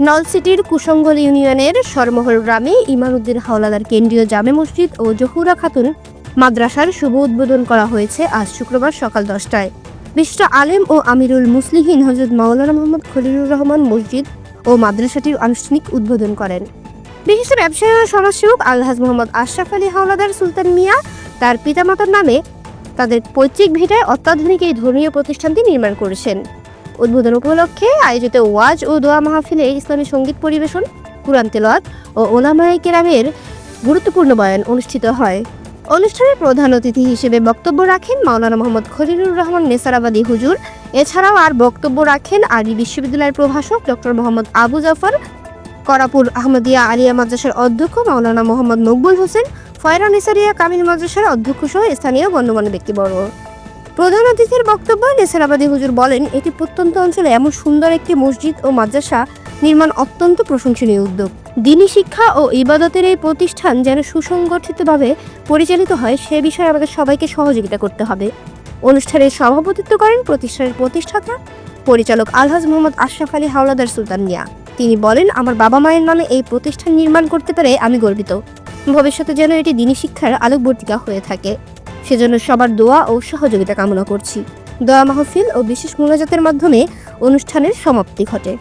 নলছিটির কুশঙ্গল ইউনিয়নের সরমহল গ্রামে ইমানউদ্দিন হাওলাদার কেন্দ্রীয় জামে মসজিদ ও জহুরা খাতুন মাদ্রাসার শুভ উদ্বোধন করা হয়েছে আজ শুক্রবার সকাল 10টায়। বিশিষ্ট আলেম ও আমিরুল মুসলিহিন হযরত মাওলানা মোহাম্মদ খলিলুর রহমান মসজিদ ও মাদ্রাসাটির আনুষ্ঠানিক উদ্বোধন করেন। বিশিষ্ট ব্যবসায়ী ও সমাজসেবক আলহাজ মোহাম্মদ আশরাফ আলী হাওলাদার সুলতান মিয়া তার পিতামাতার নামে তাদের পৈতৃক ভিটায় অত্যাধুনিক এই ধর্মীয় প্রতিষ্ঠানটি নির্মাণ করেছেন। উদ্বোধন উপলক্ষে আয়োজিত ওয়াজ ও দোয়া মাহফিলে ইসলামী সঙ্গীত পরিবেশন, কুরআন তেলাওয়াত ও উলামায়ে কেরামের গুরুত্বপূর্ণ বয়ান অনুষ্ঠিত হয়। অনুষ্ঠানে প্রধান অতিথি হিসেবে বক্তব্য রাখেন মাওলানা মোহাম্মদ খলিলুর রহমান নেসারাবাদী হুজুর। এছাড়াও আর বক্তব্য রাখেন আরবি বিশ্ববিদ্যালয়ের প্রভাষক ডক্টর মোহাম্মদ আবু জাফর, করাপুর আহমদিয়া আলিয়া মাদ্রাসার অধ্যক্ষ মাওলানা মোহাম্মদ মকবুল হোসেন, ফয়রা নিসারিয়া কামিল মাদ্রাসার অধ্যক্ষ সহ স্থানীয় গণ্যমান্য ব্যক্তিবর্গ। প্রধান অতিথির বক্তব্যে নেসারাবাদী হুজুর বলেন, এটি প্রত্যন্ত অঞ্চলে এমন সুন্দর একটি মসজিদ ও মাদ্রাসা নির্মাণ অত্যন্ত প্রশংসনীয় উদ্যোগ। দ্বীনি শিক্ষা ও ইবাদতের এই প্রতিষ্ঠান যেন সুসংগঠিতভাবে পরিচালিত হয় সে বিষয়ে আমাদের সবাইকে সহযোগিতা করতে হবে। অনুষ্ঠানে সভাপতিত্ব করেন প্রতিষ্ঠানের প্রতিষ্ঠাতা পরিচালক আলহাজ মোহাম্মদ আশরাফ আলী হাওলাদার সুলতান মিয়া। তিনি বলেন, আমার বাবা মায়ের নামে এই প্রতিষ্ঠান নির্মাণ করতে পেরে আমি গর্বিত। ভবিষ্যতে যেন এটি দ্বীনি শিক্ষার আলোকবর্তিকা হয়ে থাকে, সেজন্য সবার দোয়া ও সহযোগিতা কামনা করছি। দোয়া মাহফিল ও বিশেষ মোনাজাতের মাধ্যমে অনুষ্ঠানের সমাপ্তি ঘটে।